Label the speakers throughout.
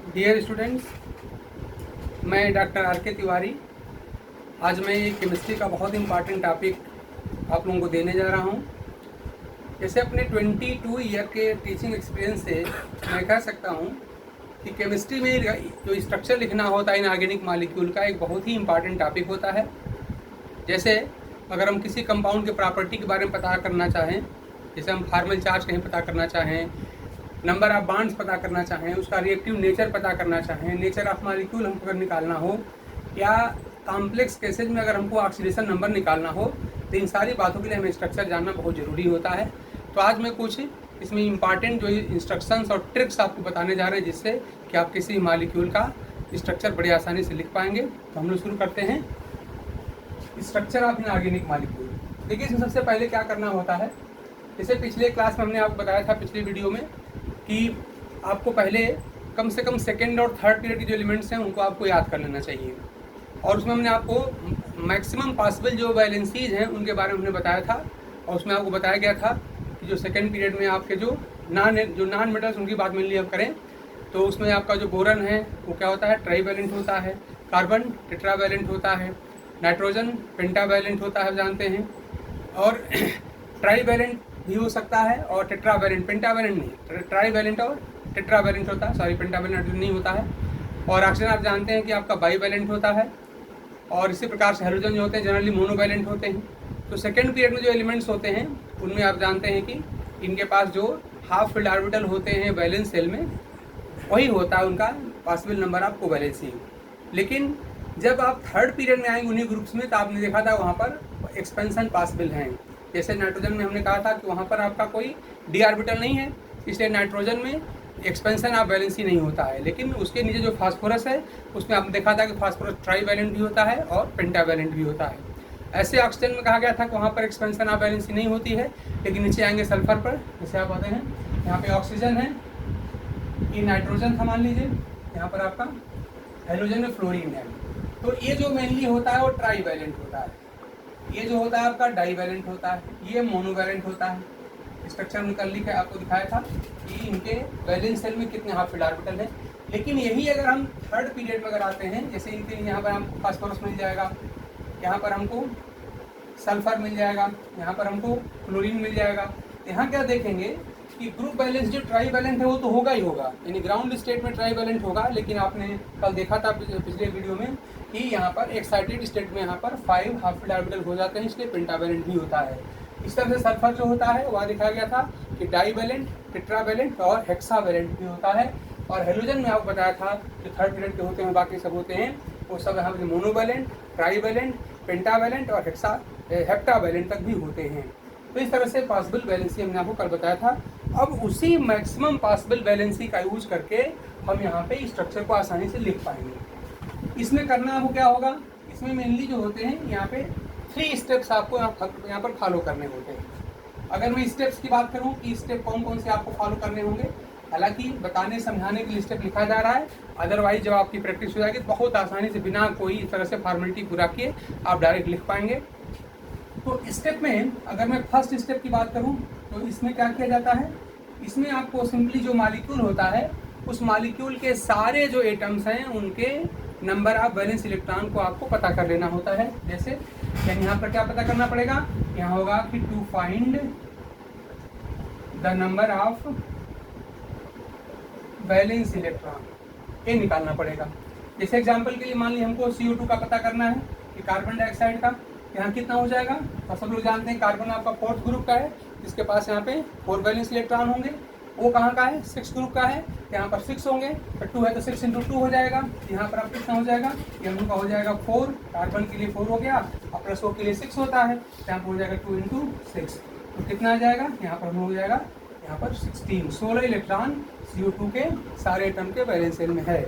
Speaker 1: Dear students, मैं doctor R के तिवारी। आज मैं केमिस्ट्री का बहुत इम्पॉर्टेंट टॉपिक आप लोगों को देने जा रहा हूं। जैसे अपने 22 ईयर के टीचिंग एक्सपीरियंस से मैं कह सकता हूं कि केमिस्ट्री में जो स्ट्रक्चर लिखना होता है इनऑर्गेनिक मॉलिक्यूल का, एक बहुत ही इम्पॉर्टेंट टॉपिक होता है। जैसे अगर हम किसी कंपाउंड के प्रॉपर्टी के बारे में पता करना चाहें, जैसे हम फार्मल चार्ज कहीं पता करना चाहें, नंबर ऑफ बॉन्ड्स पता करना चाहें, उसका रिएक्टिव नेचर पता करना चाहें, नेचर ऑफ मॉलिक्यूल हमको अगर निकालना हो, या कॉम्प्लेक्स केसेज में अगर हमको ऑक्सीडेशन नंबर निकालना हो, तो इन सारी बातों के लिए हमें स्ट्रक्चर जानना बहुत ज़रूरी होता है। तो आज मैं कुछ इसमें इम्पॉर्टेंट जो इंस्ट्रक्शंस और ट्रिक्स आपको बताने जा रहे हैं, जिससे कि आप किसी मॉलिक्यूल का स्ट्रक्चर बड़ी आसानी से लिख पाएंगे। तो हम लोग शुरू करते हैं स्ट्रक्चर ऑफ इनऑर्गेनिक मॉलिक्यूल। देखिए, इसमें सबसे पहले क्या करना होता है। जैसे पिछले क्लास में हमने आपको बताया था, पिछले वीडियो में, कि आपको पहले कम से कम सेकेंड और थर्ड पीरियड के जो एलिमेंट्स हैं उनको आपको याद कर लेना चाहिए। और उसमें हमने आपको मैक्सिमम पॉसिबल जो वैलेंसीज हैं उनके बारे में हमने बताया था। और उसमें आपको बताया गया था कि जो सेकेंड पीरियड में आपके जो नॉन मेटल्स उनकी बात मेनली आप करें, तो उसमें आपका जो बोरन है वो क्या होता है, ट्राईवैलेंट होता है। कार्बन टेट्रावैलेंट होता है। नाइट्रोजन पेंटावैलेंट होता है, जानते हैं। और ट्राईवैलेंट भी हो सकता है, और टेट्रावैलेंट, पेंटावैलेंट नहीं, ट्राईवैलेंट और टेट्रावैलेंट होता है। सॉरी, पेंटावैलेंट नहीं होता है। और ऑक्सीजन आप जानते हैं कि आपका बाईवैलेंट होता है। और इसी प्रकार से हाइड्रोजन जो होते हैं जनरली मोनोवैलेंट होते हैं। तो सेकेंड पीरियड में जो एलिमेंट्स होते हैं उनमें आप जानते हैं कि इनके पास जो हाफ फील्ड ऑर्बिटल होते हैं वैलेंस सेल में, वही होता है उनका पॉसिबल नंबर ऑफ कोवैलेंसी। लेकिन जब आप थर्ड पीरियड में आएंगे उन्हीं ग्रुप्स में, तो आपने देखा था वहाँ पर एक्सपेंशन पॉसिबल हैं। जैसे नाइट्रोजन में हमने कहा था कि वहाँ पर आपका कोई डी ऑर्बिटल नहीं है, इसलिए नाइट्रोजन में एक्सपेंशन ऑफ वैलेंसी नहीं होता है। लेकिन उसके नीचे जो फास्फोरस है उसमें आपने देखा था कि फास्फोरस ट्राईवैलेंट भी होता है और पेंटावैलेंट भी होता है। ऐसे ऑक्सीजन में कहा गया था कि वहाँ पर एक्सपेंशन ऑफ वैलेंसी नहीं होती है। लेकिन नीचे आएंगे सल्फर पर, जैसे आप आते हैं यहाँ पे ऑक्सीजन है, ये नाइट्रोजन था मान लीजिए, यहाँ पर आपका हाइड्रोजन में फ्लोरीन है। तो ये जो मेनली होता है वो ट्राईवैलेंट होता है। ये जो होता है आपका डाईवैलेंट होता है, ये मोनोवैलेंट होता है। स्ट्रक्चर निकल के आपको दिखाया था कि इनके वैलेंस सेल में कितने हाफ फील्ड ऑर्बिटल हैं। लेकिन यही अगर हम थर्ड पीरियड में अगर आते हैं, जैसे इनके यहाँ पर हमको फास्फोरस मिल जाएगा, यहाँ पर हमको सल्फर मिल जाएगा, यहाँ पर हमको क्लोरीन मिल जाएगा। यहाँ क्या देखेंगे कि ग्रुप बैलेंस जो ट्राईवैलेंट है वो तो होगा ही होगा, यानी ग्राउंड स्टेट में ट्राईवैलेंट होगा। लेकिन आपने कल देखा था पिछले वीडियो में कि यहाँ पर एक्साइटेड स्टेट में यहाँ पर 5 हाफ फील्ड ऑर्बिटल हो जाते हैं, इसलिए पेंटावैलेंट भी होता है। इस तरह से सल्फर जो होता है वह दिखाया गया था कि डाईवैलेंट, टेट्रावैलेंट और हेक्सावैलेंट भी होता है। और हाइड्रोजन में आपको बताया था जो थर्ड पीरियड के होते हैं, बाकी सब होते हैं वो सब यहाँ पर मोनोवैलेंट, ट्राईवैलेंट, पेंटावैलेंट और हेप्टावैलेंट तक भी होते हैं। तो इस तरह से पॉसिबल वैलेंसी हमने आपको कल बताया था। अब उसी मैक्सिमम पॉसिबल वैलेंसी का यूज करके हम यहाँ पे स्ट्रक्चर को आसानी से लिख पाएंगे। इसमें करना आपको क्या होगा, इसमें मेनली जो होते हैं यहाँ पे 3 स्टेप्स आपको यहाँ पर फॉलो करने होते हैं। अगर मैं स्टेप्स की बात करूँ कि स्टेप कौन कौन से आपको फॉलो करने होंगे, हालांकि बताने समझाने के लिए स्टेप लिखा जा रहा है, अदरवाइज जब आपकी प्रैक्टिस हो जाएगी तो बहुत आसानी से बिना कोई इस तरह से फॉर्मेलिटी पूरा किए आप डायरेक्ट लिख पाएंगे। तो स्टेप में अगर मैं फर्स्ट स्टेप की बात करूं तो इसमें क्या किया जाता है, इसमें आपको सिंपली जो मॉलिक्यूल होता है उस मॉलिक्यूल के सारे जो एटम्स हैं उनके नंबर ऑफ वैलेंस इलेक्ट्रॉन को आपको पता कर लेना होता है। जैसे यहाँ पर क्या पता करना पड़ेगा, यहाँ होगा कि to find the number of valence electron, ये निकालना पड़ेगा। जैसे एग्जाम्पल के लिए मान ली हमको CO2 का पता करना है कि कार्बन डाइऑक्साइड का यहाँ कितना हो जाएगा। तो सब लोग जानते हैं कार्बन आपका 4th ग्रुप का है, जिसके पास यहाँ पे 4 वैलेंस इलेक्ट्रॉन होंगे। वो कहाँ का है, 6 ग्रुप का है, यहाँ पर 6 होंगे। तो 2 है तो 6 × 2 हो जाएगा। यहाँ पर आप कितना हो जाएगा, ये का हो जाएगा 4, कार्बन के लिए 4 हो गया, और प्लस O के लिए 6 होता है, यहाँ पर हो जाएगा 2 × 6। तो कितना आ जाएगा, यहाँ पर हो जाएगा यहाँ पर 16 इलेक्ट्रॉन CO2 के सारे एटम के वैलेंस सेल में है।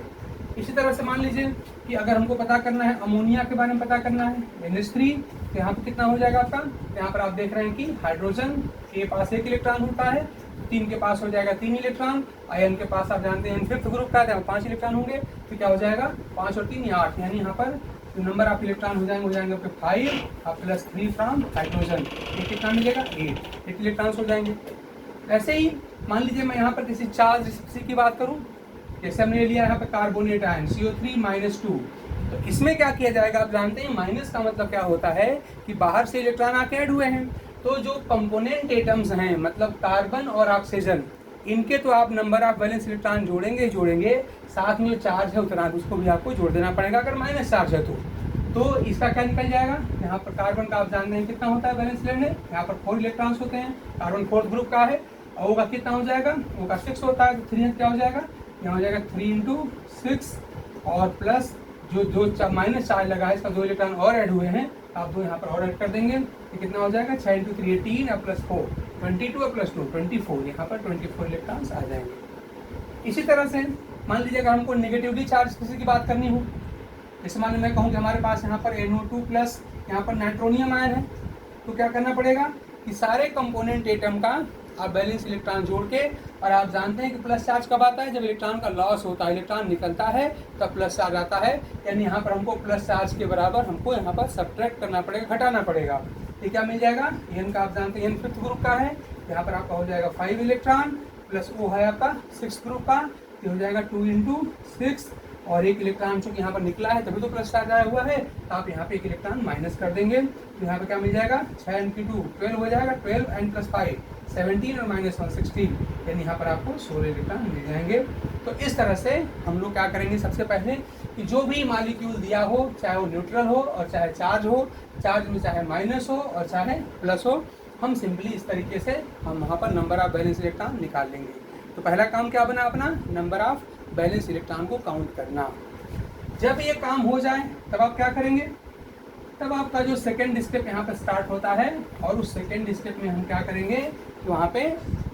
Speaker 1: इसी तरह से मान लीजिए कि अगर हमको पता करना है अमोनिया के बारे में पता करना है, NH3, तो यहाँ पर कितना हो जाएगा आपका, यहाँ पर आप देख रहे हैं कि हाइड्रोजन के पास 1 इलेक्ट्रॉन होता है, 3 के पास हो जाएगा 3 इलेक्ट्रॉन, आयन के पास आप जानते हैं 5th ग्रुप का है, 5 इलेक्ट्रॉन होंगे। तो क्या हो जाएगा, 5 और 3 8, यानी यहाँ पर जो नंबर ऑफ इलेक्ट्रॉन हो जाएंगे आपके 5 और प्लस 3 फ्रॉम हाइड्रोजन, ये कितना मिलेगा 8 इलेक्ट्रॉन्स हो जाएंगे। ऐसे ही मान लीजिए मैं यहाँ पर किसी चार्ज स्पीशीज की बात करूँ जैसे हमने लिया यहाँ पे कार्बोनेट आयन CO3-2, तो इसमें क्या किया जाएगा आप जानते हैं, माइनस का मतलब क्या होता है कि बाहर से इलेक्ट्रॉन आके ऐड हुए हैं, तो जो कंपोनेंट एटम्स हैं मतलब कार्बन और ऑक्सीजन, इनके तो आप नंबर ऑफ वैलेंस इलेक्ट्रॉन जोड़ेंगे, साथ में जो चार्ज है उतना उसको भी आपको जोड़ देना पड़ेगा अगर माइनस चार्ज है तो इसका क्या निकल जाएगा। यहाँ पर कार्बन का आप जानते हैं कितना होता है वैलेंस इलेक्ट्रॉन, यहाँ पर 4 इलेक्ट्रॉन्स होते हैं, कार्बन 4th ग्रुप का है, और वो का कितना हो जाएगा, वो का 6 होता है, तो 3 क्या हो जाएगा, यहाँ हो जाएगा 3 × 6 और प्लस जो माइनस चार्ज लगा है इसका 2 इलेक्ट्रॉन और ऐड हुए हैं, आप 2 यहाँ पर और ऐड कर देंगे, ये कितना हो जाएगा 6 × 3 18 और प्लस 4 22 और प्लस 2 24, यहाँ पर 24 इलेक्ट्रॉन्स आ जाएंगे। इसी तरह से मान लीजिए अगर हमको नेगेटिवली चार्ज किसी की बात करनी हो, जैसे मान लीजिए मैं कहूँ कि हमारे पास यहाँ पर NO2+ यहाँ पर नाइट्रोनियम आयन है, तो क्या करना पड़ेगा कि सारे कंपोनेंट एटम का आप बैलेंस इलेक्ट्रॉन जोड़ के, और आप जानते हैं कि प्लस चार्ज कब आता है, जब इलेक्ट्रॉन का लॉस होता है, इलेक्ट्रॉन निकलता है तब प्लस चार्ज आता है, यानी यहाँ पर हमको प्लस चार्ज के बराबर हमको यहाँ पर सब्ट्रैक्ट करना पड़ेगा, घटाना पड़ेगा। ये क्या मिल जाएगा, N का आप जानते हैं N 5th ग्रुप का है, यहाँ पर आपका हो जाएगा 5 इलेक्ट्रॉन प्लस O है आपका 6th ग्रुप का, ये हो जाएगा 2 × 6 और 1 इलेक्ट्रॉन चूंकि यहाँ पर निकला है तभी तो प्लस चार्ज आया हुआ है, तो आप यहाँ पे 1 इलेक्ट्रॉन माइनस कर देंगे, तो यहाँ पे क्या मिल जाएगा 6 × 2 12 हो जाएगा, 12 and + 5 17 और -1 16, यानी यहाँ पर आपको 16 इलेक्ट्रॉन मिल जाएंगे। तो इस तरह से हम लोग क्या करेंगे, सबसे पहले कि जो भी मॉलिक्यूल दिया हो, चाहे वो न्यूट्रल हो और चाहे चार्ज हो, चार्ज में चाहे माइनस हो और चाहे प्लस हो, हम सिंपली इस तरीके से हम वहाँ पर नंबर ऑफ बैलेंस इलेक्ट्रॉन निकाल लेंगे। तो पहला काम क्या बना अपना, नंबर ऑफ बैलेंस इलेक्ट्रॉन को काउंट करना। जब ये काम हो जाए तब आप क्या करेंगे, तब आपका जो सेकेंड स्टेप यहाँ पर स्टार्ट होता है, और उस सेकेंड स्टेप में हम क्या करेंगे कि वहाँ पे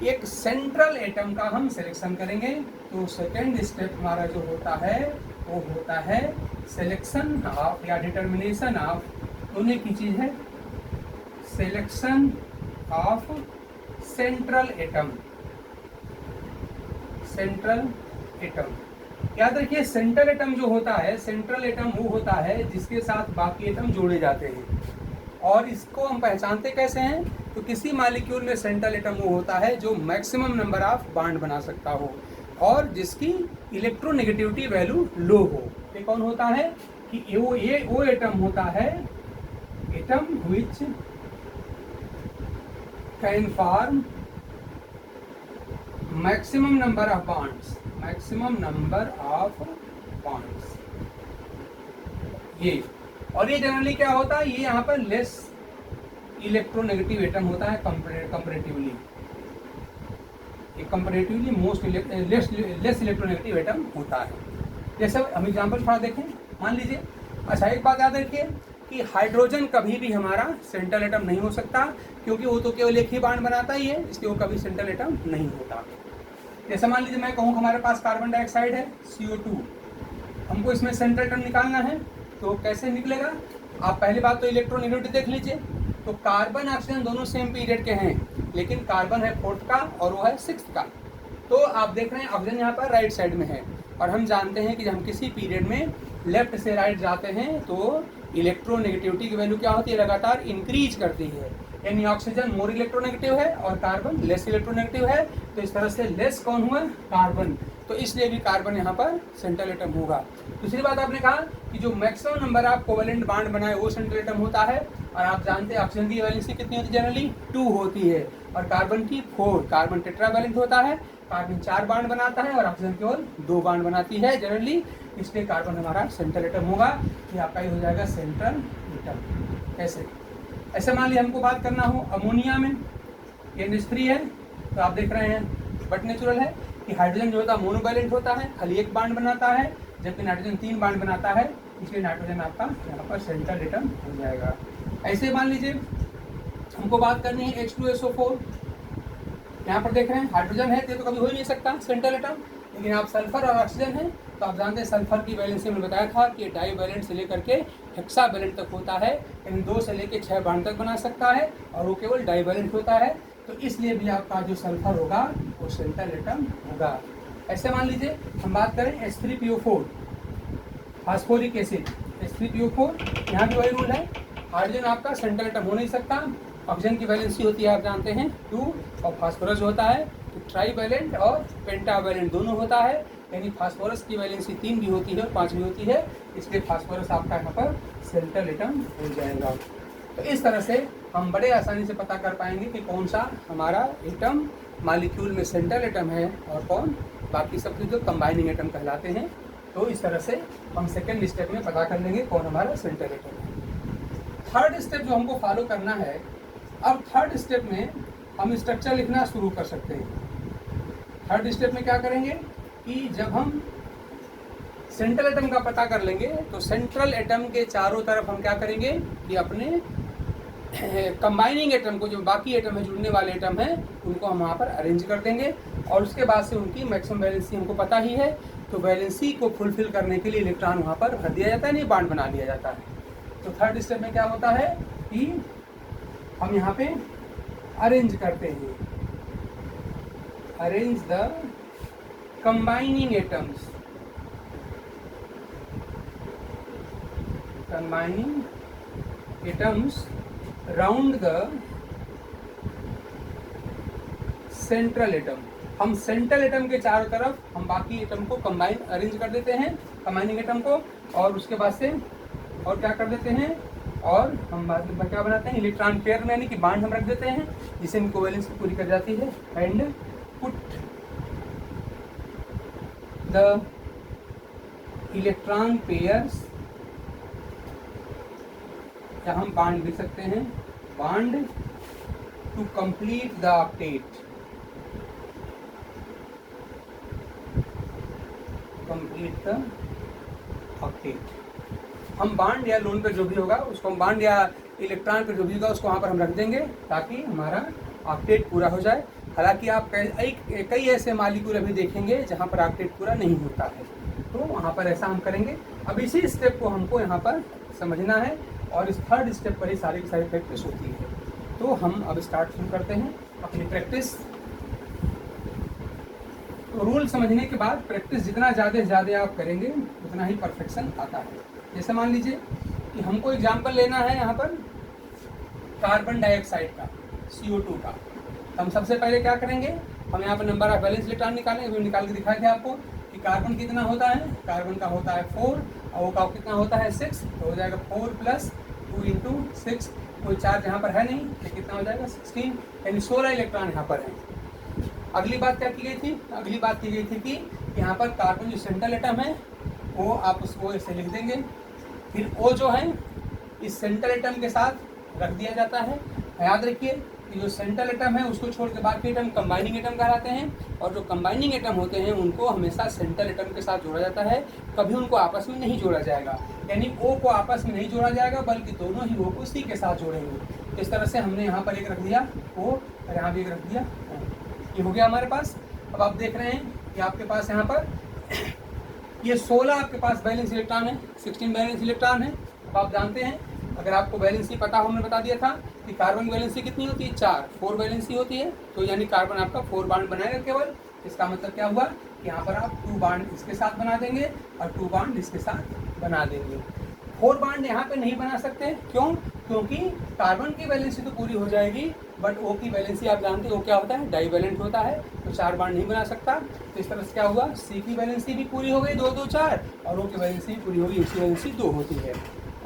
Speaker 1: एक सेंट्रल एटम का हम सिलेक्शन करेंगे। तो सेकेंड स्टेप हमारा जो होता है वो होता है सिलेक्शन ऑफ या डिटर्मिनेशन ऑफ, दोनों की चीज़ है, selection of central atom. Central atom याद रखिए, सेंट्रल एटम जो होता है, सेंट्रल एटम वो होता है जिसके साथ बाकी एटम जोड़े जाते हैं, और इसको हम पहचानते कैसे हैं, तो किसी मॉलिक्यूल में सेंट्रल एटम वो होता है जो मैक्सिमम नंबर ऑफ बॉन्ड बना सकता हो और जिसकी इलेक्ट्रोनेगेटिविटी वैल्यू लो हो। ये कौन होता है कि ये वो एटम होता है, atom which can form maximum number of bonds, maximum number of bonds ये। और ये जनरली क्या होता है, ये यहाँ पर लेस इलेक्ट्रोनेगेटिव एटम होता है कंपैरेटिवली, ये comparatively most less electronegative atom होता है। जैसे हम एग्जांपल थोड़ा देखें, मान लीजिए, अच्छा एक बात याद रखिए कि हाइड्रोजन कभी भी हमारा सेंट्रल एटम नहीं हो सकता, क्योंकि वो तो केवल एक ही बॉन्ड बनाता ही है, इसलिए वो कभी सेंट्रल एटम नहीं होता। जैसे मान लीजिए मैं कहूँ हमारे पास कार्बन डाइऑक्साइड है CO2, हमको इसमें सेंट्रल एटम निकालना है, तो कैसे निकलेगा, आप पहली बात तो इलेक्ट्रोनेगेटिविटी देख लीजिए। तो कार्बन ऑक्सीजन दोनों सेम पीरियड के हैं, लेकिन कार्बन है 4th का और वो है 6th का, तो आप देख रहे हैं ऑक्सीजन यहाँ पर राइट साइड में है, और हम जानते हैं कि जब हम किसी पीरियड में लेफ्ट से राइट जाते हैं तो इलेक्ट्रोनेगेटिविटी की वैल्यू क्या होती है, लगातार इंक्रीज करती है, यानी ऑक्सीजन मोर इलेक्ट्रोनेगेटिव है और कार्बन लेस इलेक्ट्रोनेगेटिव है, तो इस तरह से लेस कौन हुआ, कार्बन, तो इसलिए भी कार्बन यहाँ पर सेंट्रल एटम होगा। दूसरी बात आपने कहा कि जो maximum number of covalent bond बनाए वो सेंट्रल एटम होता है, और आप जानते हैं ऑक्सीजन की वैलेंसी कितनी होती है, जनरली 2 होती है, और कार्बन की 4, कार्बन टेट्रावैलेंट होता है, कार्बन 4 बॉन्ड बनाता है और ऑक्सीजन केवल 2 बॉन्ड बनाती है जनरली, इसलिए कार्बन हमारा सेंट्रल एटम होगा। ये आपका ही हो जाएगा सेंट्रल एटम। ऐसे मान लीजिए हमको बात करना हो अमोनिया में, ये NH3 है, तो आप देख रहे हैं बट नेचुरल है कि हाइड्रोजन जो होता है मोनोवैलेंट होता है, खाली 1 बॉन्ड बनाता है, जबकि नाइट्रोजन 3 बॉन्ड बनाता है, इसलिए नाइट्रोजन आपका यहाँ पर सेंट्रल एटम हो जाएगा। ऐसे मान लीजिए हमको बात करनी है H2SO4, यहाँ पर देख रहे हैं हाइड्रोजन है, तो कभी हो ही नहीं सकता सेंट्रल एटम, लेकिन आप सल्फर और ऑक्सीजन है, तो आप जानते हैं सल्फर की वैलेंसी में बताया था कि डाईवैलेंट से लेकर के हेक्सावैलेंट तक होता है, यानी 2 से लेकर 6 बॉन्ड तक बना सकता है, और वो केवल डाईवैलेंट होता है, तो इसलिए भी आपका जो सल्फर होगा वो सेंट्रल एटम होगा। ऐसे मान लीजिए हम बात करें H3PO4, फास्फोरिक एसिड H3PO4, यहाँ भी वही रूल है, हाइड्रोजन आपका सेंट्रल एटम हो नहीं सकता, ऑक्सीजन की वैलेंसी होती है आप जानते हैं 2, और फास्फोरस होता है ट्राईवैलेंट और पेंटावैलेंट दोनों होता है, यानी फास्फोरस की वैलेंसी 3 भी होती है और 5 भी होती है, इसलिए फास्फोरस आपका यहाँ पर सेंट्रल एटम हो जाएगा। तो इस तरह से हम बड़े आसानी से पता कर पाएंगे कि कौन सा हमारा एटम मॉलिक्यूल में सेंट्रल एटम है और कौन बाकी सब जो कंबाइनिंग एटम कहलाते हैं। तो इस तरह से हम सेकेंड स्टेप में पता कर लेंगे कौन हमारा सेंट्रल एटम है। थर्ड स्टेप जो हमको फॉलो करना है, अब थर्ड स्टेप में हम स्ट्रक्चर लिखना शुरू कर सकते हैं। थर्ड स्टेप में क्या करेंगे कि जब हम सेंट्रल एटम का पता कर लेंगे तो सेंट्रल एटम के चारों तरफ हम क्या करेंगे कि अपने कंबाइनिंग एटम को, जो बाकी एटम है, जुड़ने वाले एटम हैं, उनको हम वहाँ पर अरेंज कर देंगे और उसके बाद से उनकी मैक्सिमम वैलेंसी हमको पता ही है, तो वैलेंसी को फुलफिल करने के लिए इलेक्ट्रॉन वहाँ पर भर दिया जाता है, नहीं बॉन्ड बना लिया जाता है। तो थर्ड स्टेप में क्या होता है कि हम यहाँ पे अरेंज करते हैं, arrange the combining atoms, combining atoms round the central atom. हम सेंट्रल एटम के चारों तरफ हम बाकी एटम को कंबाइन अरेंज कर देते हैं, कंबाइनिंग एटम को, और उसके बाद से और क्या कर देते हैं, और हम बाद में क्या बनाते हैं, इलेक्ट्रॉन पेयर में, यानी कि बांड हम रख देते हैं जिससे इनको वैलेंसी पूरी कर जाती है। And put the electron pairs, या हम बांड लिख सकते हैं, bond to complete the octet, complete the octet. हम बांड या लोन पर जो भी होगा उसको हम बांड या इलेक्ट्रॉन पर जो भी होगा उसको वहाँ पर हम रख देंगे ताकि हमारा ऑक्टेट पूरा हो जाए। हालांकि आप कई ऐसे मॉलिक्यूल अभी देखेंगे जहाँ पर ऑक्टेट पूरा नहीं होता है, तो वहाँ पर ऐसा हम करेंगे। अब इसी स्टेप को हमको यहाँ पर समझना है और इस थर्ड स्टेप पर ही सारी की सारी प्रैक्टिस होती है। तो हम अब स्टार्ट शुरू करते हैं अपनी प्रैक्टिस। तो रूल समझने के बाद प्रैक्टिस जितना ज़्यादा से ज़्यादा आप करेंगे उतना ही परफेक्शन आता है। जैसे मान लीजिए कि हमको एग्जाम्पल लेना है यहाँ पर कार्बन डाइऑक्साइड का, CO2 का। तो हम सबसे पहले क्या करेंगे, हम यहाँ पर नंबर ऑफ वैलेंस इलेक्ट्रॉन निकालेंगे, निकाल के दिखाए थे आपको कि कार्बन कितना होता है, कार्बन का होता है 4 और वो का कितना होता है 6, तो हो जाएगा 4 + 2 × 6, कोई चार्ज यहाँ पर है नहीं, तो कितना हो जाएगा 16, यानी 16 इलेक्ट्रॉन यहाँ पर है। अगली बात क्या की गई थी, अगली बात की गई थी कि यहाँ पर कार्बन जो सेंट्रल एटम है वो आप उसको ऐसे लिख देंगे, फिर O जो है इस सेंट्रल एटम के साथ रख दिया जाता है। याद रखिए कि जो सेंट्रल एटम है उसको छोड़ के बाकी एटम कंबाइनिंग एटम कहलाते हैं, और जो कंबाइनिंग एटम होते हैं उनको हमेशा सेंट्रल एटम के साथ जोड़ा जाता है, कभी उनको आपस में नहीं जोड़ा जाएगा। यानी O को आपस में नहीं जोड़ा जाएगा बल्कि दोनों ही O को C के साथ जोड़ेंगे। इस तरह से हमने यहाँ पर एक रख दिया O और यहाँ भी एक रख दिया O, ये हो गया हमारे पास। अब आप देख रहे हैं कि आपके पास यहाँ पर ये 16 आपके पास वैलेंस इलेक्ट्रॉन है, 16 वैलेंस इलेक्ट्रॉन है। अब आप जानते हैं, अगर आपको वैलेंसी पता हो, हमने बता दिया था कि कार्बन की वैलेंसी कितनी होती है, 4 वैलेंसी होती है, तो यानी कार्बन आपका 4 बांड बनाएगा केवल। इसका मतलब क्या हुआ कि यहाँ पर आप 2 बांड इसके साथ बना देंगे और 2 बांड इसके साथ बना देंगे। 4 बांड यहाँ पे नहीं बना सकते, क्यों? क्योंकि कार्बन की वैलेंसी तो पूरी हो जाएगी, बट O की वैलेंसी आप जानते हो क्या होता है, डाईवैलेंट होता है, तो 4 बांड नहीं बना सकता। तो इस तरह से क्या हुआ, C की वैलेंसी भी पूरी हो गई 2 2 4, और O की वैलेंसी भी पूरी होगी, उसकी वैलेंसी 2 होती है।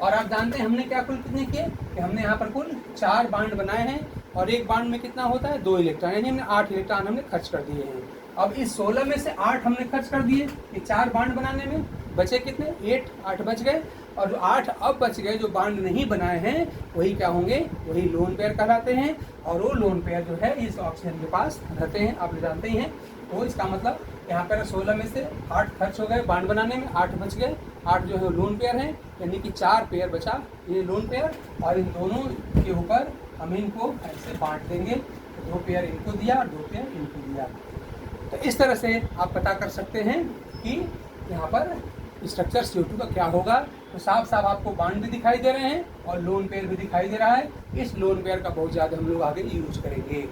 Speaker 1: और आप जानते हैं हमने क्या कुल कितने किए कि हमने यहाँ पर कुल 4 बांड बनाए हैं, और एक बांड में कितना होता है 2 इलेक्ट्रॉन, यानी हमने 8 इलेक्ट्रॉन हमने खर्च कर दिए हैं। अब इस 16 में से 8 हमने खर्च कर दिए, ये 4 बांड बनाने में बचे कितने, 8 बच गए, और जो 8 अब बच गए जो बांड नहीं बनाए हैं वही क्या होंगे, वही लोन पेयर कहलाते हैं। और वो लोन पेयर जो है इस ऑक्सीजन के पास रहते हैं, आप जानते ही हैं। तो इसका मतलब यहाँ पर 16 में से 8 खर्च हो गए बांड बनाने में, 8 बच गए, 8 जो है लोन पेयर हैं, यानी कि 4 पेयर बचा ये लोन पेयर, और इन दोनों के ऊपर हम इनको ऐसे बांट देंगे, 2 पेयर इनको दिया और 2 पेयर इनको दिया। तो इस तरह से आप पता कर सकते हैं कि यहाँ पर स्ट्रक्चर CO2 का क्या होगा। तो साफ साफ आपको बांड भी दिखाई दे रहे हैं और लोन पेयर भी दिखाई दे रहा है। इस लोन पेयर का बहुत ज़्यादा हम लोग आगे यूज करेंगे।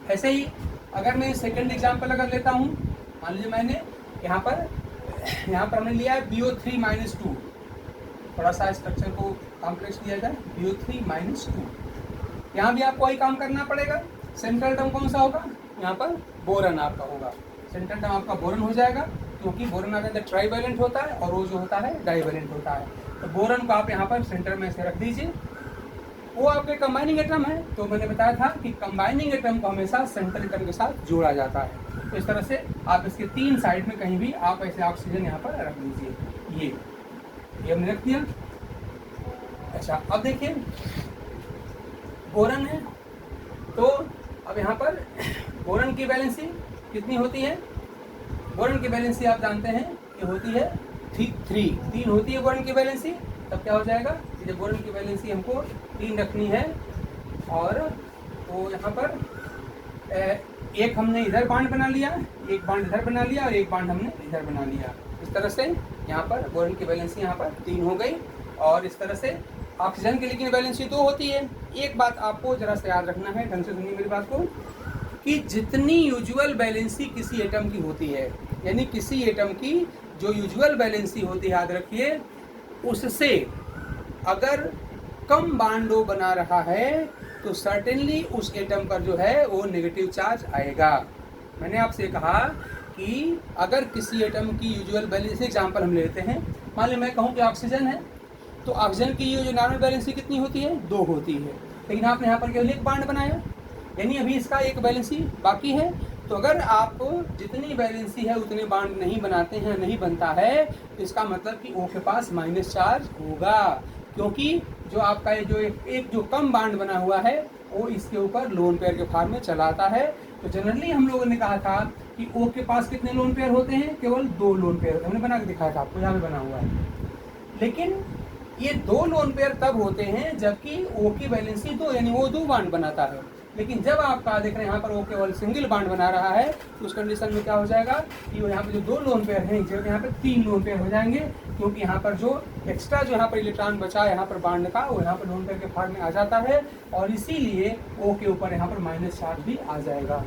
Speaker 1: ऐसे ही अगर मैं सेकंड एग्जांपल अगर लेता हूँ, मान लीजिए मैंने यहाँ पर हमने लिया है BO3 - 2, थोड़ा सा स्ट्रक्चर को कॉम्प्लेक्स किया जाए, BO3 - 2। यहाँ भी आपको वही काम करना पड़ेगा। सेंट्रल एटम कौन सा होगा, यहाँ पर बोरन आपका होगा, सेंट्रल एटम आपका बोरन हो जाएगा, क्योंकि बोरन आपके अंदर ट्राईवैलेंट होता है और वो जो होता है डाईवैलेंट होता है। तो बोरन को आप यहाँ पर सेंटर में से रख दीजिए। वो आपके कंबाइनिंग एटम है, तो मैंने बताया था कि कंबाइनिंग एटम को हमेशा सेंट्रल एटम के साथ जोड़ा जाता है। तो इस तरह से आप इसके 3 साइड में कहीं भी आप ऐसे ऑक्सीजन यहाँ पर रख दीजिए। ये हमने रख दिया। अच्छा, अब देखिए बोरन है, तो अब यहाँ पर बोरन की वैलेंसी कितनी होती है? बोरन की वैलेंसी आप जानते हैं कि होती है 3 होती है बोरन की वैलेंसी। तब क्या हो जाएगा, जब बोरन की वैलेंसी हमको 3 रखनी है, और तो यहाँ पर एक हमने इधर बांड बना लिया, एक बांड इधर बना लिया और एक बांड हमने इधर बना लिया। इस तरह से यहाँ पर बोरन की वैलेंसी यहाँ पर 3 हो गई। और इस तरह से ऑक्सीजन की लेकिन वैलेंसी 2 होती है। एक बात आपको जरा से याद रखना है, ढंग से सुनिए मेरी बात को, कि जितनी यूजुअल वैलेंसी किसी एटम की होती है, यानी किसी एटम की जो यूजुअल वैलेंसी होती है, याद रखिए, उससे अगर कम बांडो बना रहा है तो सर्टेनली उस एटम पर जो है वो नेगेटिव चार्ज आएगा। मैंने आपसे कहा कि अगर किसी एटम की यूजुअल वैलेंसी, एग्जांपल हम लेते हैं, मान लीजिए मैं कहूँ कि ऑक्सीजन है, तो ऑक्सीजन की जो नॉर्मल वैलेंसी कितनी होती है? 2 होती है, लेकिन आपने यहाँ पर केवल एक बांड बनाया, यानी अभी इसका एक वैलेंसी बाकी है। तो अगर आप जितनी वैलेंसी है उतने बांड नहीं बनाते हैं, नहीं बनता है, तो इसका मतलब कि O के पास माइनस चार्ज होगा, क्योंकि जो आपका ये जो एक जो कम बांड बना हुआ है वो इसके ऊपर लोन पेयर के फॉर्म में चलाता है। तो जनरली हम लोगों ने कहा था कि O के पास कितने लोन पेयर होते हैं? केवल 2 लोन पेयर होते हैं। हमने बना के दिखाया था आपको, यहाँ पे बना हुआ है। लेकिन ये 2 लोन पेयर तब होते हैं जबकि O की वैलेंसी 2, यानी वो 2 बांड बनाता है। लेकिन जब आपका देख रहे हैं यहाँ पर वो केवल सिंगल बांड बना रहा है, तो उस कंडीशन में क्या हो जाएगा कि वो यहाँ पे जो 2 लोन पेयर हैं, जब यहाँ पे 3 लोन पेयर हो जाएंगे, क्योंकि यहाँ पर जो एक्स्ट्रा जो यहाँ पर इलेक्ट्रॉन बचा है यहाँ पर बांड का, वो यहाँ पर लोन पेयर के फॉर्म में आ जाता है, और इसीलिए O के ऊपर यहाँ पर माइनस चार्ज भी आ जाएगा।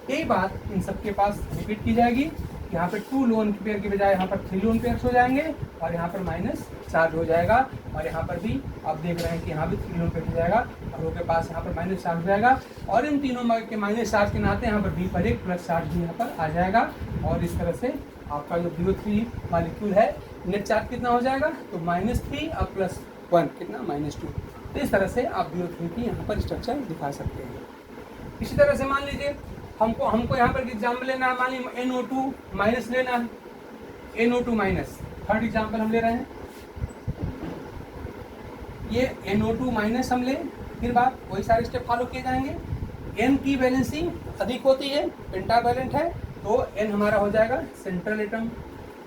Speaker 1: यही बात इन सबके पास रिपीट की जाएगी। यहाँ पर 2 लोन पेयर की बजाय यहाँ पर 3 लोन पेयर हो जाएंगे, और यहाँ पर माइनस चार्ज हो जाएगा। और यहाँ पर भी आप देख रहे हैं कि यहाँ भी 3 लोन पेयर हो जाएगा, और O के पास यहाँ पर माइनस चार्ज हो जाएगा। और इन तीनों के माइनस चार्ज के नाते यहाँ पर B पर एक प्लस चार्ज भी यहाँ पर आ जाएगा। और इस तरह से आपका जो BO3 मॉलिक्यूल है, नेट चार्ज कितना हो जाएगा? तो -3 और +1 कितना? -2। तो इस तरह से आप BO3 की यहाँ पर स्ट्रक्चर दिखा सकते हैं। इसी तरह से मान लीजिए हमको यहाँ पर एग्जाम्पल लेना है, मान लीजिए NO2 माइनस लेना है, NO2 माइनस, थर्ड एग्जाम्पल हम ले रहे हैं। ये NO2 माइनस हम लें, फिर बात वही सारे स्टेप फॉलो किए जाएंगे। N की वैलेंसी अधिक होती है, पेंटावैलेंट है, तो N हमारा हो जाएगा सेंट्रल एटम।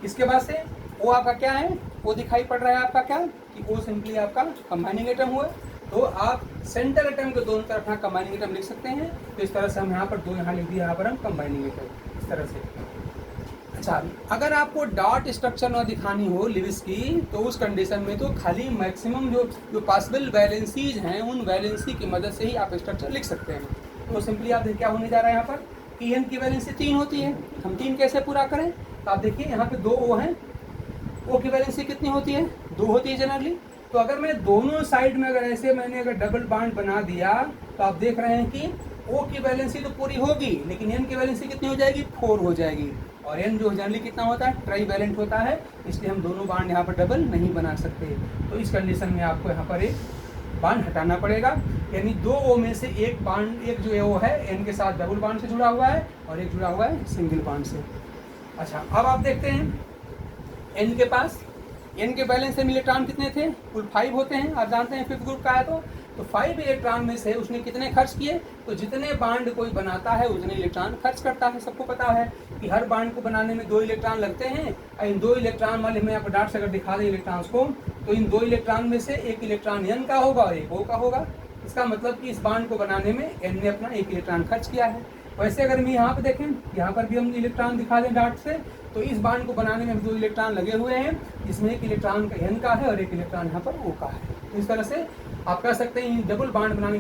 Speaker 1: इसके बाद से O आपका क्या है? O दिखाई पड़ रहा है आपका क्या कि O सिंपली आपका कंबाइनिंग एटम हुआ। तो आप सेंट्रल एटम के दोनों तरफ यहाँ कंबाइनिंग एटम लिख सकते हैं। तो इस तरह से हम यहाँ पर 2 यहाँ लिख दिया, यहाँ पर हम कंबाइनिंग एटम, इस तरह से। अच्छा, अगर आपको डॉट स्ट्रक्चर ना दिखानी हो लिविस की, तो उस कंडीशन में तो खाली मैक्सिमम जो पॉसिबल वैलेंसीज हैं, उन वैलेंसी की मदद से ही आप स्ट्रक्चर लिख सकते हैं। तो सिंपली आप देखिए क्या होने जा रहा है यहाँ पर कि N की वैलेंसी 3 होती है। हम 3 कैसे पूरा करें? तो आप देखिए यहाँ पे 2 O हैं, O की वैलेंसी कितनी होती है? 2 होती है जनरली। तो अगर मैं दोनों साइड में मैंने अगर डबल बांड बना दिया, तो आप देख रहे हैं कि O की वैलेंसी तो पूरी होगी, लेकिन N की वैलेंसी कितनी हो जाएगी? 4 हो जाएगी। और N जो जनरली कितना होता है? ट्राईवैलेंट होता है, इसलिए हम दोनों बांड यहाँ पर डबल नहीं बना सकते। तो इस कंडीशन में आपको यहाँ पर एक बांड हटाना पड़ेगा, यानी 2 O में से एक बांड, एक जो O है N के साथ डबल बांड से जुड़ा हुआ है, और एक जुड़ा हुआ है सिंगल बांड से। अच्छा, अब आप देखते हैं N के पास, N के बैलेंस में इलेक्ट्रॉन कितने थे? कुल 5 होते हैं, आप जानते हैं 5th ग्रुप का है। तो 5 इलेक्ट्रॉन में से उसने कितने खर्च किए? तो जितने बांड कोई बनाता है उतने इलेक्ट्रॉन खर्च करता है। सबको पता है कि हर बांड को बनाने में 2 इलेक्ट्रॉन लगते हैं, और इन 2 इलेक्ट्रॉन वाले में आपको डाट से अगर दिखा दें इलेक्ट्रॉन्स को, तो इन 2 इलेक्ट्रॉन में से एक इलेक्ट्रॉन N का होगा और एक O का होगा। इसका मतलब कि इस बांड को बनाने में N ने अपना 1 इलेक्ट्रॉन खर्च किया है। वैसे अगर मैं यहाँ पर देखें, यहाँ पर भी हम इलेक्ट्रॉन दिखा दें डाट से, तो इस बांड को बनाने में 2 इलेक्ट्रॉन लगे हुए हैं, इसमें एक इलेक्ट्रॉन N का है और एक इलेक्ट्रॉन यहाँ पर O का है। तो इस तरह से आप कह सकते हैं डबल बांड बनाने